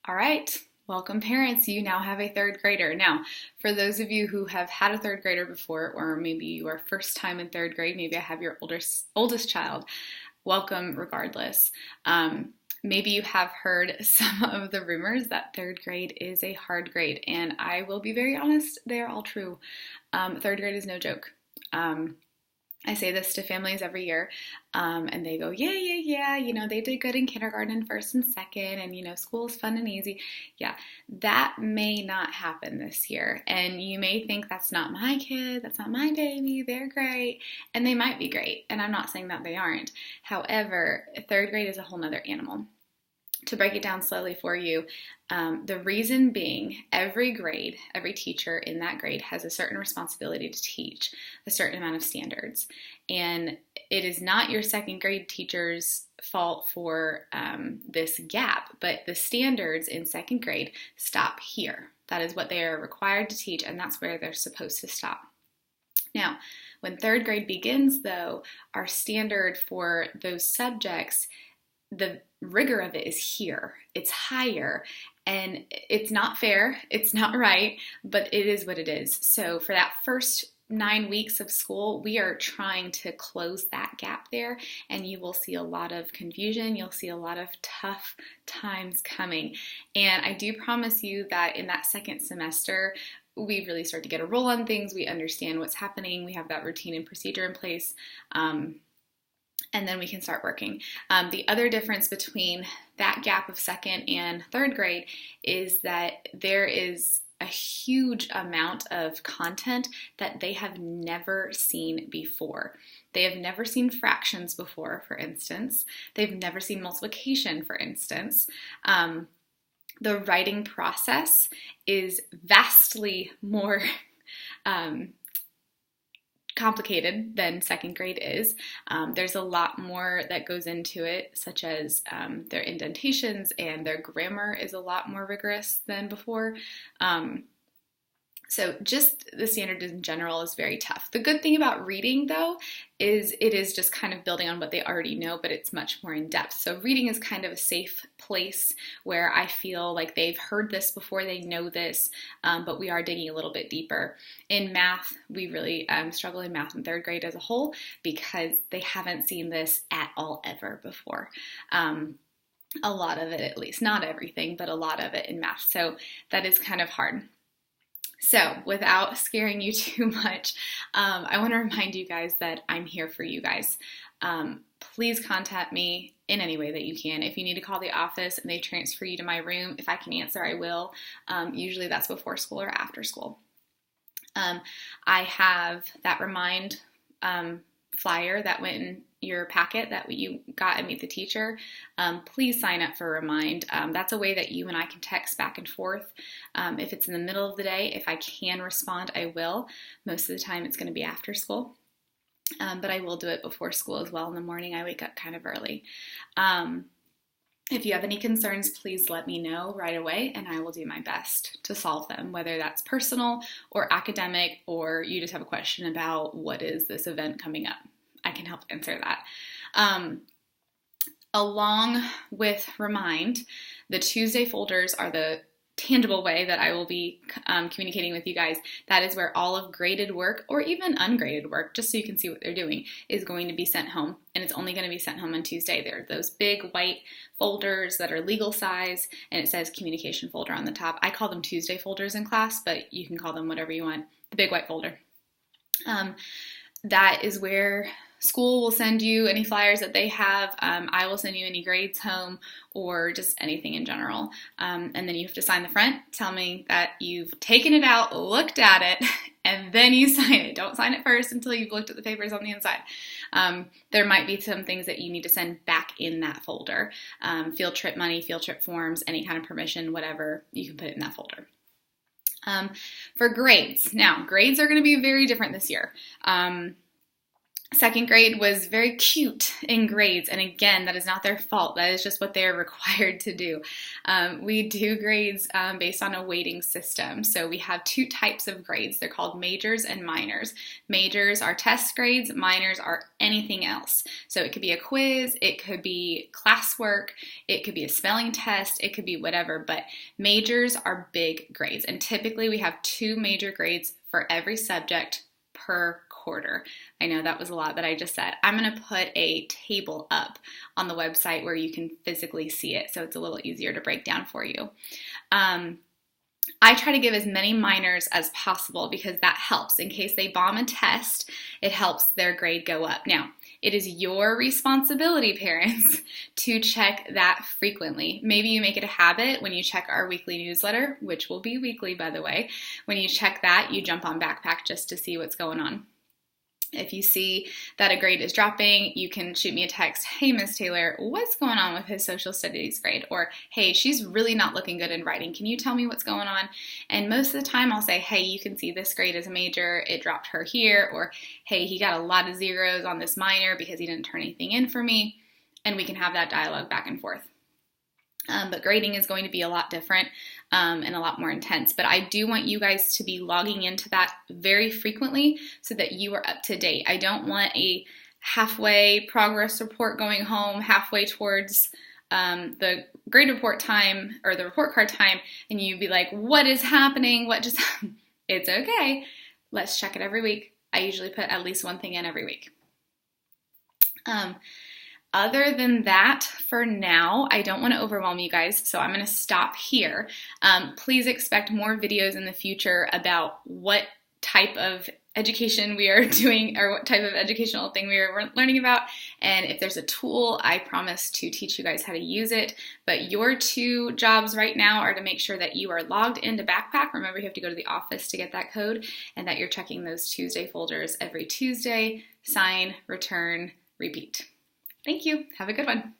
All right, welcome parents. You now have a third grader. Now, for those of you who have had a third grader before, or maybe you are first time in third grade, maybe I have your oldest child, welcome regardless. Maybe you have heard some of the rumors that third grade is a hard grade, and I will be very honest, they are all true. Third grade is no joke. I say this to families every year, and they go, yeah, they did good in kindergarten, first and second, and school's fun and easy. Yeah, that may not happen this year, and you may think that's not my kid, that's not my baby, they're great, and they might be great, and I'm not saying that they aren't. However, third grade is a whole nother animal. To break it down slowly for you, the reason being every grade, every teacher in that grade has a certain responsibility to teach a certain amount of standards. And it is not your second grade teacher's fault for this gap, but the standards in second grade stop here. That is what they are required to teach, and that's where they're supposed to stop. Now, when third grade begins, though, our standard for those subjects, the rigor of it is here. It's higher, and it's not fair, it's not right, but it is what it is. So for that first 9 weeks of school, we are trying to close that gap there, and you will see a lot of confusion. You'll see a lot of tough times coming. And I do promise you that in that second semester, we really start to get a roll on things. We understand what's happening. We have that routine and procedure in place. And then we can start working. The other difference between that gap of second and third grade is that there is a huge amount of content that they have never seen before. They have never seen fractions before, for instance. They've never seen multiplication, for instance. The writing process is vastly more complicated than second grade is. There's a lot more that goes into it, such as their indentations, and their grammar is a lot more rigorous than before. So just the standard in general is very tough. The good thing about reading, though, is it is just kind of building on what they already know, but it's much more in depth. So reading is kind of a safe place where I feel like they've heard this before, they know this, but we are digging a little bit deeper. In math, we really struggle in math in third grade as a whole because they haven't seen this at all ever before. A lot of it, at least, not everything, but a lot of it in math. So that is kind of hard. So without scaring you too much, I want to remind you guys that I'm here for you guys. Please contact me in any way that you can. If you need to call the office and they transfer you to my room, if I can answer, I will. Usually that's before school or after school. I have that Remind flyer that went in your packet that you got at Meet the Teacher. Please sign up for Remind. That's a way that you and I can text back and forth. If it's in the middle of the day, if I can respond, I will. Most of the time it's going to be after school, but I will do it before school as well. In the morning, I wake up kind of early. If you have any concerns, please let me know right away, and I will do my best to solve them, whether that's personal or academic, or you just have a question about what is this event coming up. I can help answer that. Along with Remind, the Tuesday folders are the tangible way that I will be communicating with you guys. That is where all of graded work, or even ungraded work, just so you can see what they're doing, is going to be sent home. And it's only going to be sent home on Tuesday. They're those big white folders that are legal size, and it says communication folder on the top. I call them Tuesday folders in class, but you can call them whatever you want. The big white folder. That is where school will send you any flyers that they have. I will send you any grades home, or just anything in general. And then you have to sign the front, tell me that you've taken it out, looked at it, and then you sign it. Don't sign it first until you've looked at the papers on the inside. There might be some things that you need to send back in that folder. Field trip money, field trip forms, any kind of permission, whatever, you can put it in that folder. For grades. Now, grades are going to be very different this year. Second grade was very cute in grades, and again, that is not their fault. That is just what they are required to do. We do grades based on a weighting system. So we have two types of grades. They're called majors and minors. Majors are test grades, minors are anything else. So it could be a quiz, it could be classwork, it could be a spelling test, it could be whatever, but majors are big grades. And typically we have 2 major grades for every subject per quarter. I know that was a lot that I just said. I'm going to put a table up on the website where you can physically see it, so it's a little easier to break down for you. I try to give as many minors as possible because that helps. In case they bomb a test, it helps their grade go up. Now, it is your responsibility, parents, to check that frequently. Maybe you make it a habit when you check our weekly newsletter, which will be weekly, by the way. When you check that, you jump on Backpack just to see what's going on. If you see that a grade is dropping, you can shoot me a text, hey, Miss Taylor, what's going on with his social studies grade? Or, hey, she's really not looking good in writing. Can you tell me what's going on? And most of the time I'll say, hey, you can see this grade is a major, it dropped her here. Or, hey, he got a lot of zeros on this minor because he didn't turn anything in for me. And we can have that dialogue back and forth. But grading is going to be a lot different and a lot more intense. But I do want you guys to be logging into that very frequently so that you are up to date. I don't want a halfway progress report going home, halfway towards the grade report time or the report card time, and you be like, what is happening? What just happened? It's okay. Let's check it every week. I usually put at least one thing in every week. Other than that, for now, I don't want to overwhelm you guys, so I'm going to stop here. Please expect more videos in the future about what type of education we are doing or what type of educational thing we are learning about. And if there's a tool, I promise to teach you guys how to use it. But your 2 jobs right now are to make sure that you are logged into Backpack. Remember, you have to go to the office to get that code, and that you're checking those Tuesday folders every Tuesday. Sign, return, repeat. Thank you. Have a good one.